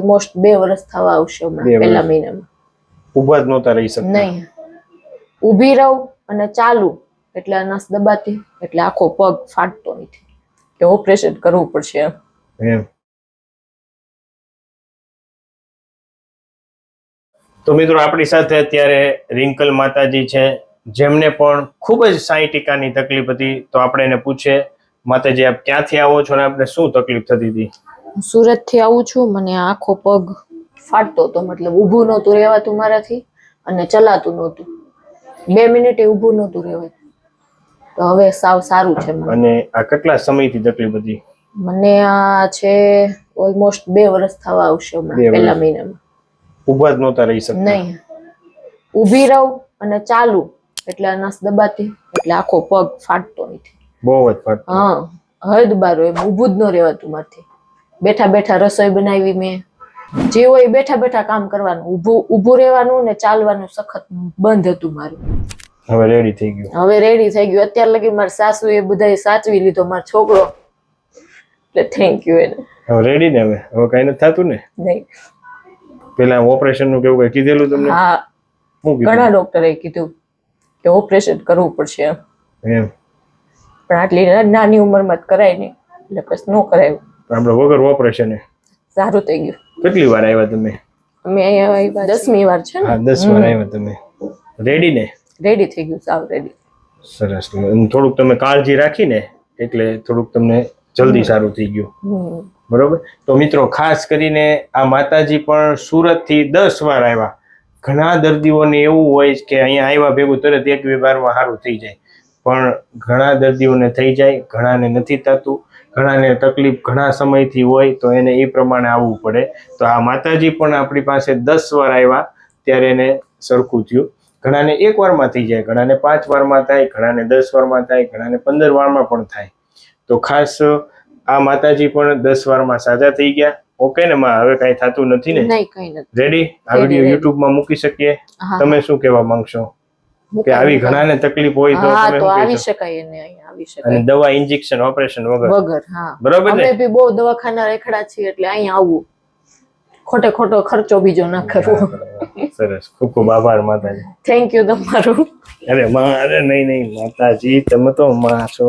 Almost 2 વર્ષ થવા આવશે હમણાં પહેલા મહિનામાં. ઊભા જ નહોતા રહી શકતા? નહીં, ઊભી રહું અને ચાલુ એટલે નસ દબાતી એટલે આખો પગ ફાટતો નથી કે ઓપરેશન કરવું પડશે એમ. તો મિત્રો આપણી સાથે અત્યારે રિંકલ માતાજી છે, જેમને પણ ખૂબ જ 60% તકલીફ હતી. તો આપણે એને પૂછે, માતાજી આપ ક્યાંથી આવો છો અને આપને શું તકલીફ થતી હતી? સુરત થી આવું છું. મને આખો પગ ફાટતો હતો, મતલબ ઊભું નહોતું રહેવાતું મારાથી અને ચલાતું નહોતું. 2 મિનિટે ઊભું નહોતું રહેવાતું. તો હવે સાવ સારું છે મને. અને આ કેટલા સમયથી તકલીફ હતી? મને આ છે ઓલમોસ્ટ 2 વર્ષ થવા આવશે હમણાં પહેલા મહિનામાં. ઊભા જ નહોતા રહી શકતા? નહીં, ઊભી રહું અને ચાલુ એટલે નસ દબાતી એટલે આખો પગ ફાટતો નથી. બહુ જ ફાટતો? હા, હદ બારો એમ ઊભું જ ન રહેવાતું મારથી. બેઠા બેઠા રસોઈ બનાવી મેં, જે હોય બેઠા બેઠા કામ કરવાનું, ઊભું રહેવાનું ને ચાલવાનું સખત બંધ હતું મારું. હવે રેડી થઈ ગયું? હવે રેડી થઈ ગયું. અત્યાર લગી મારા સાસુ એ બધાય સાચવી લીધો, મારો છોકરો, એટલે થેન્ક યુ એને. હવે રેડી ને? હવે કઈ નથી થતું ને? નહીં. પેલા ઓપરેશન નું કેવું કઈ કીધેલું તમને? હા, ઘણા ડોક્ટરે કીધું કે ઓપરેશન કરવું પડશે એમ. પણ આટલી નાની ઉંમરમાં જ કરાય નહીં એટલે પછી ન કરાયું. આપણે વગર ઓપરેશન સારું થઈ ગયું. કેટલી વાર આવ્યા તમે? અમે અહીંયા આવ્યા 10મી વાર છે ને? હા, 10 વાર આવ્યા તમે. રેડી ને? રેડી થઈ ગયું, સાવ રેડી. સરસ. થોડુંક તમે કાળજી રાખીને એટલે થોડુંક તમને જલ્દી સારું થઈ ગયું. બરોબર. તો મિત્રો ખાસ કરીને આ માતાજી પણ સુરત થી 10 વાર આવ્યા. ઘણા દર્દીઓને એવું હોય કે અહીંયા આવ્યા ભેગું તરત 1-2 વારમાં સારું થઈ જાય, પણ ઘણા દર્દીઓને થઈ જાય, ઘણાને નથી થતું. ઘણાને તકલીફ ઘણા સમયથી હોય તો એને એ પ્રમાણે આવવું પડે. તો આ માતાજી પણ આપણી પાસે 10 વાર આવ્યા ત્યારે એને સરખું થયું. ઘણાને 1 વારમાં થઈ જાય, ઘણાને 5 વારમાં થાય, ઘણાને 10 વારમાં થાય, ઘણાને 15 વારમાં પણ થાય. તો ખાસ આ માતાજી પણ 10 વારમાં સાજા થઈ ગયા. ઓકે ને માં? હવે કઈ થતું નથી ને? નહીં, કઈ નથી. રેડી? આ વિડીયો YouTube માં મૂકી શકીએ? તમે શું કહેવા માંગશો? કે આવી ઘણાને તકલીફ હોય તો તમે તો આવી શકાય એને, અહીંયા આવી શકાય. અને દવા, ઇન્જેક્શન, ઓપરેશન વગર? હા, બરોબર ને? અમે બી બહુ દવાખાના રેખડા છીએ એટલે અહીંયા આવવું, ખોટો ખર્ચો બીજો ના કરવો. સરસ. ખૂબ ખૂબ આભાર માતાજી. થેન્ક યુ તમારું. અરે નહીં માતાજી, તમે તો માં છો,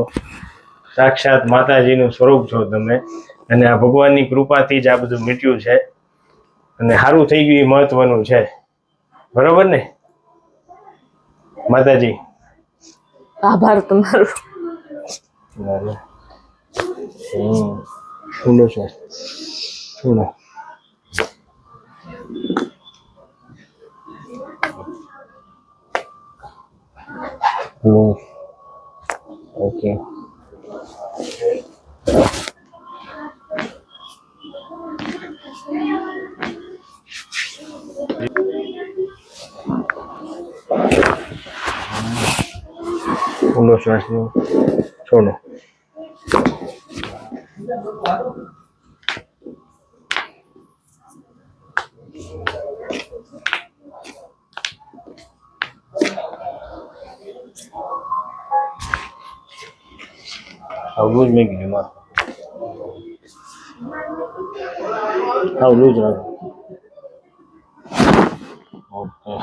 સાક્ષાત માતાજીનું સ્વરૂપ છો તમે. અને આ ભગવાનની કૃપાથી જ આ બધું મીટ્યું છે અને સારું થઈ ગયું એ મહત્વનું છે. બરોબર ને માતાજી? આભાર તમારો. સુનો છે, સુનો. ઓકે. ઊંડો શ્વાસ લો, છોડો. આવું જ મેં કીધું માં, આવું જ રાખો. ઓકે.